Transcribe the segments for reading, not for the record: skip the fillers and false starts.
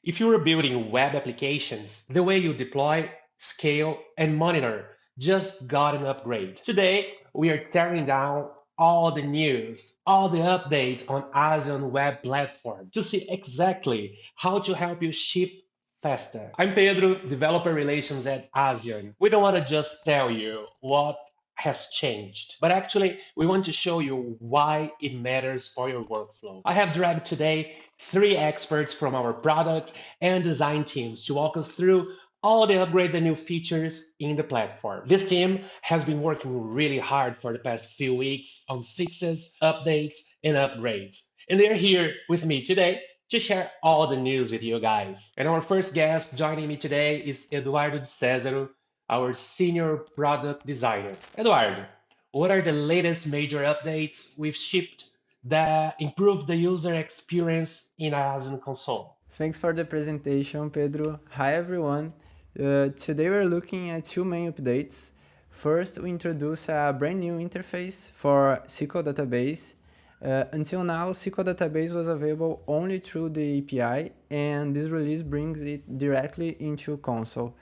If you are building web applications, the way you deploy, scale, and monitor just got an upgrade. Today, we are tearing down all the news, all the updates on Azion web platform to see exactly how to help you ship faster. I'm Pedro, developer relations at Azion. We don't want to just tell you what has changed, but actually we want to show you why it matters for your workflow. I have dragged today three experts from our product and design teams to walk us through all the upgrades and new features in the platform. This team has been working really hard for the past few weeks on fixes, updates, and upgrades. And they're here with me today to share all the news with you guys. And our first guest joining me today is Eduardo de Cesaro, our senior product designer. Eduardo, what are the latest major updates we've shipped that improve the user experience in Azion Console? Thanks for the presentation, Pedro. Hi, everyone. Today we're looking at two main updates. First, we introduce a brand new interface for SQL Database. Until now, SQL Database was available only through the API, and this release brings it directly into console.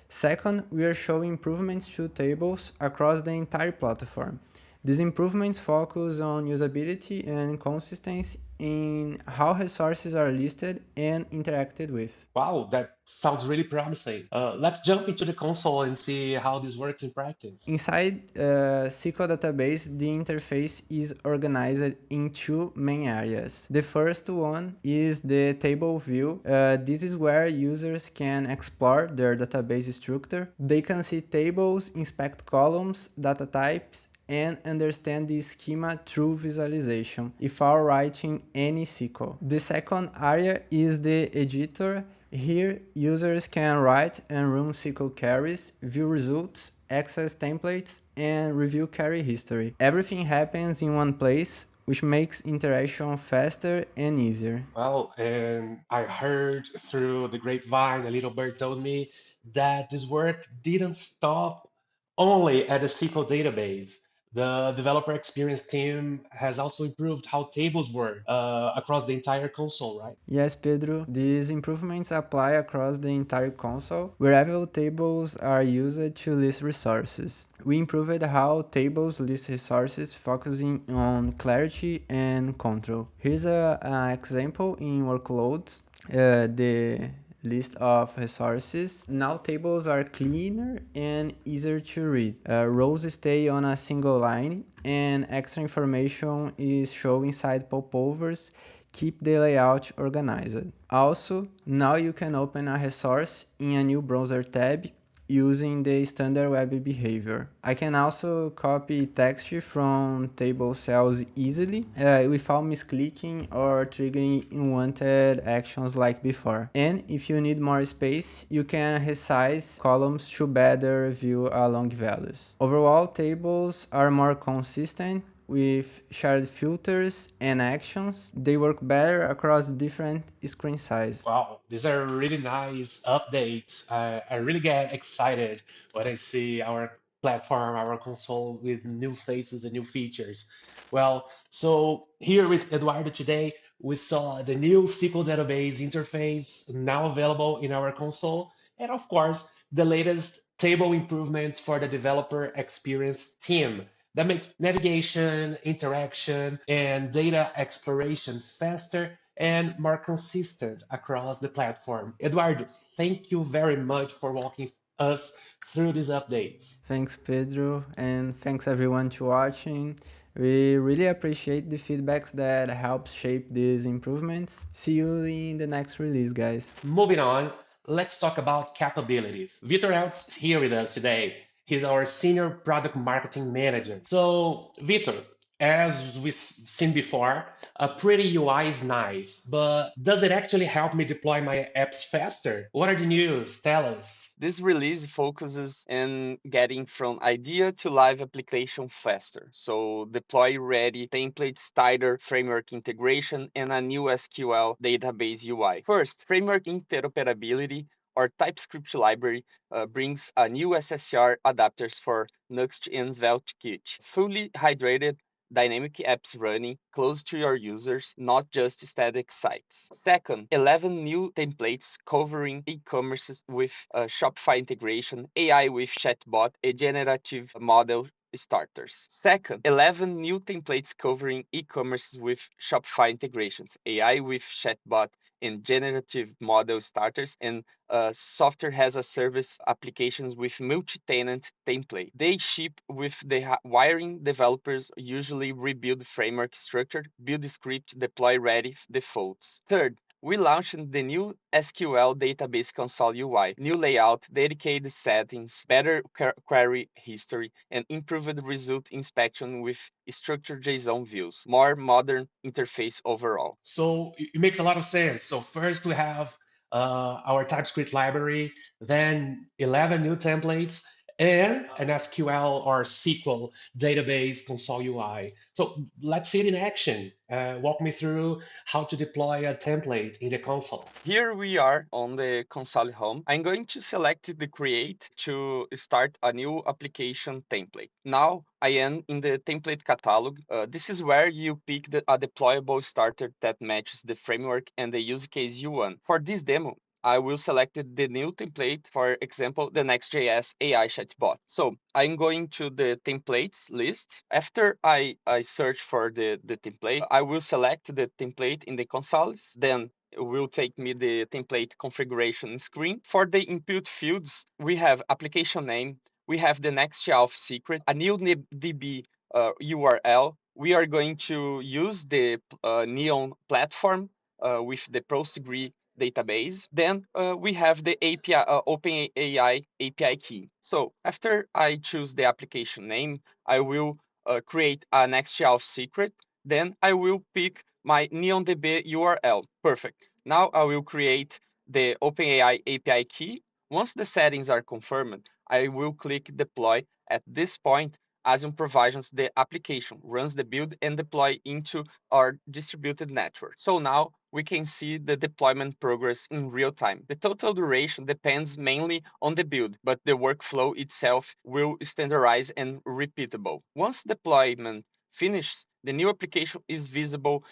Second, we are showing improvements to tables across the entire platform. These improvements focus on usability and consistency in how resources are listed and interacted with. Wow, that sounds really promising. Let's jump into the console and see how this works in practice. Inside SQL Database, the interface is organized in two main areas. The first one is the table view. This is where users can explore their database structure. They can see tables, inspect columns, data types, and understand the schema through visualization without writing any SQL. The second area is the editor. Here, users can write and run SQL queries, view results, access templates, and review query history. Everything happens in one place, which makes interaction faster and easier. Well, and I heard through the grapevine, a little bird told me that this work didn't stop only at the SQL database. The developer experience team has also improved how tables work across the entire console, right? Yes, Pedro, these improvements apply across the entire console, wherever tables are used to list resources. We improved how tables list resources, focusing on clarity and control. Here's an example in workloads. The list of resources. Now tables are cleaner and easier to read. Rows stay on a single line, and extra information is shown inside popovers. Keep the layout organized. Also, now you can open a resource in a new browser tab using the standard web behavior. I can also copy text from table cells easily without misclicking or triggering unwanted actions like before. And if you need more space, you can resize columns to better view long values. Overall, tables are more consistent with shared filters and actions. They work better across different screen sizes. Wow, these are really nice updates. I really get excited when I see our platform, our console with new faces and new features. Well, so here with Eduardo today, we saw the new SQL database interface now available in our console, and of course, the latest table improvements for the developer experience team that makes navigation, interaction, and data exploration faster and more consistent across the platform. Eduardo, thank you very much for walking us through these updates. Thanks, Pedro, and thanks everyone to watching. We really appreciate the feedbacks that helps shape these improvements. See you in the next release, guys. Moving on, let's talk about capabilities. Vitor Eltz is here with us today. He's our senior product marketing manager. So, Vitor, as we've seen before, a pretty UI is nice, but does it actually help me deploy my apps faster? What are the news? Tell us. This release focuses on getting from idea to live application faster. So deploy ready templates, tighter framework integration, and a new SQL database UI. First, framework interoperability or TypeScript library brings a new SSR adapters for Nuxt and SvelteKit. Fully hydrated dynamic apps running close to your users, not just static sites. Second, 11 new templates covering e-commerce with Shopify integration, AI with chatbot, a generative model starters. Second, 11 new templates covering e-commerce with Shopify integrations, AI with chatbot, and generative model starters, and software as a service applications with multi-tenant template. They ship with the wiring developers usually rebuild framework structure, build script, deploy ready defaults. Third, we launched the new SQL Database Console UI, new layout, dedicated settings, better query history, and improved result inspection with structured JSON views, more modern interface overall. So it makes a lot of sense. So first we have our TypeScript library, then 11 new templates, and an SQL or SQL database console UI. So let's see it in action. Walk me through how to deploy a template in the console. Here we are on the console home. I'm going to select the create to start a new application template. Now I am in the template catalog. This is where you pick a deployable starter that matches the framework and the use case you want. For this demo, I will select the new template, for example, the Next.js AI chatbot. So I'm going to the templates list. After I search for the template, I will select the template in the consoles. Then it will take me the template configuration screen. For the input fields, we have application name, we have the next shelf secret, a new DB URL. We are going to use the Neon platform with the Postgre database. Then we have the API, OpenAI API key. So after I choose the application name, I will create a next shelf secret. Then I will pick my NeonDB URL. Perfect. Now I will create the OpenAI API key. Once the settings are confirmed, I will click deploy. At this point, Azion provisions the application, runs the build, and deploy into our distributed network. So now we can see the deployment progress in real time. The total duration depends mainly on the build, but the workflow itself will standardize and repeatable. Once deployment finishes, the new application is visible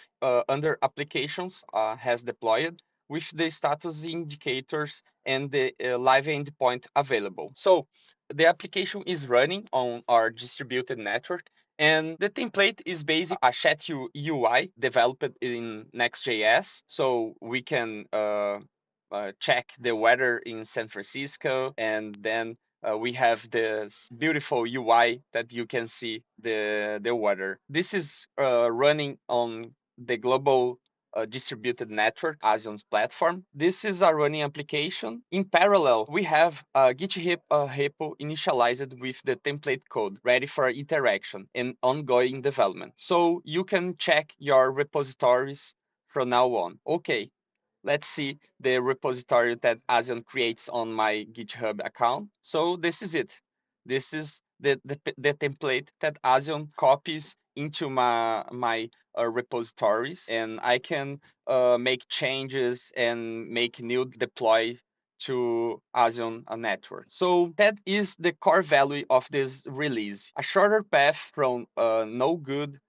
under applications has deployed with the status indicators and the live endpoint available. So the application is running on our distributed network, and the template is basically a chat UI developed in Next.js. So we can check the weather in San Francisco, and then we have this beautiful UI that you can see the weather. This is running on the global distributed network, Azion's platform. This is a running application. In parallel, we have a GitHub repo initialized with the template code ready for interaction and ongoing development. So you can check your repositories from now on. Okay, let's see the repository that Azion creates on my GitHub account. So this is it. This is the template that Azion copies into my repositories, and I can make changes and make new deploys to Azion network. So that is the core value of this release. A shorter path from no good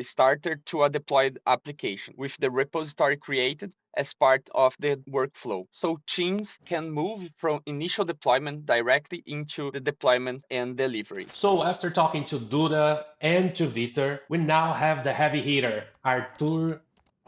starter to a deployed application with the repository created as part of the workflow. So teams can move from initial deployment directly into the deployment and delivery. So after talking to Duda and to Vitor, we now have the heavy hitter, Artur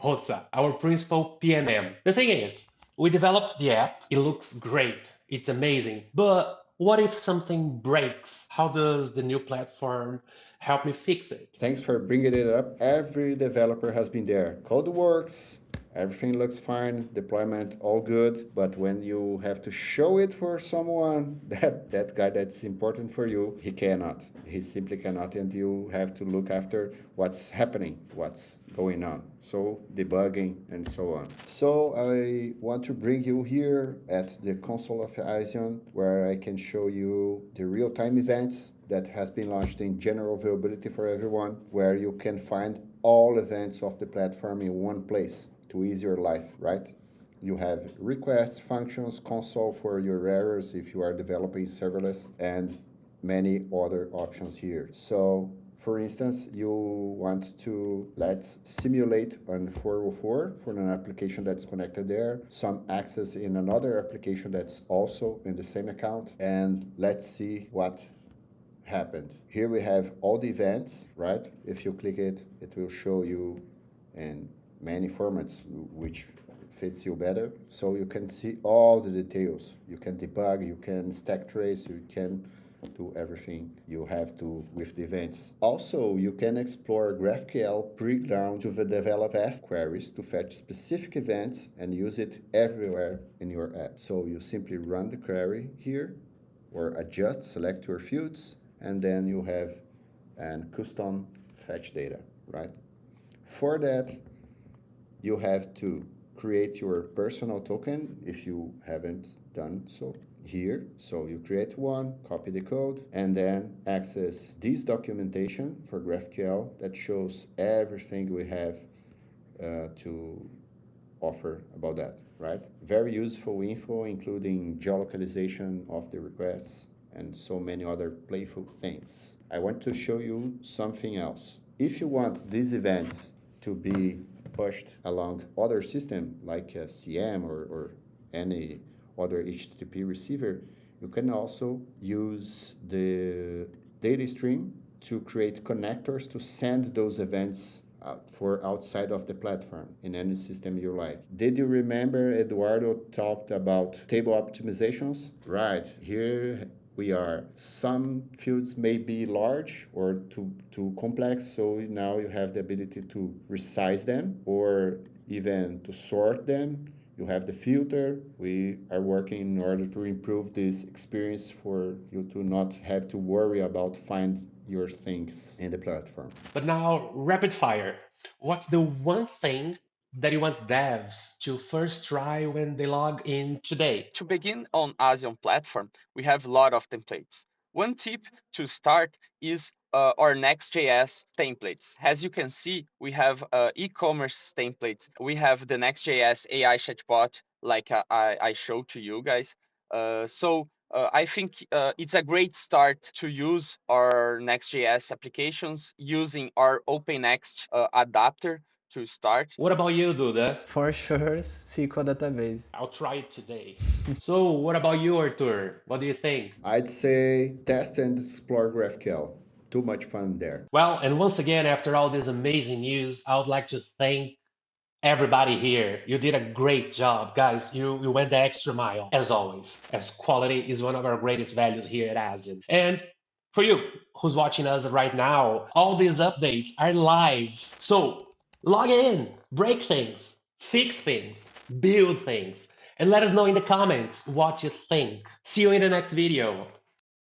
Rosa, our principal PMM. The thing is, we developed the app, it looks great, it's amazing, but what if something breaks? How does the new platform help me fix it? Thanks for bringing it up. Every developer has been there. Code works, everything looks fine, deployment all good, but when you have to show it for someone, that guy that's important for you, he cannot. He simply cannot, and you have to look after what's happening, what's going on. So debugging and so on. So I want to bring you here at the console of Azion, where I can show you the real-time events that has been launched in general availability for everyone, where you can find all events of the platform in one place to ease your life, right? You have requests, functions, console for your errors if you are developing serverless, and many other options here. So For instance, you want to, let's simulate on 404 for an application that's connected there, some access in another application that's also in the same account, and let's see what happened. Here we have all the events, right? If you click it, it will show you in many formats which fits you better. So you can see all the details. You can debug, you can stack trace, you can do everything you have to with the events. Also, you can explore GraphQL pre-ground to develop fast queries to fetch specific events and use it everywhere in your app. So you simply run the query here or adjust, select your fields, and then you have an custom fetch data, right? For that, you have to create your personal token if you haven't done so here. So you create one, copy the code, and then access this documentation for GraphQL that shows everything we have to offer about that, right? Very useful info, including geolocalization of the requests and so many other playful things. I want to show you something else. If you want these events to be pushed along other system like a CM or any other HTTP receiver, you can also use the data stream to create connectors to send those events for outside of the platform in any system you like. Did you remember Eduardo talked about table optimizations? Right, here we are. Some fields may be large or too complex, so now you have the ability to resize them or even to sort them. You have the filter. We are working in order to improve this experience for you to not have to worry about find your things in the platform. But now, rapid fire. What's the one thing that you want devs to first try when they log in today? To begin on Azion platform, we have a lot of templates. One tip to start is our Next.js templates. As you can see, we have e-commerce templates. We have the Next.js AI chatbot, like I showed to you guys. I think it's a great start to use our Next.js applications using our OpenNext adapter to start. What about you, Duda? For sure, SQL Database. I'll try it today. So, what about you, Artur? What do you think? I'd say test and explore GraphQL. Too much fun there. Well, and once again, after all this amazing news, I would like to thank everybody here. You did a great job, guys. You went the extra mile, as always, as quality is one of our greatest values here at Azion. And for you who's watching us right now, all these updates are live. So log in, break things, fix things, build things, and let us know in the comments what you think. See you in the next video.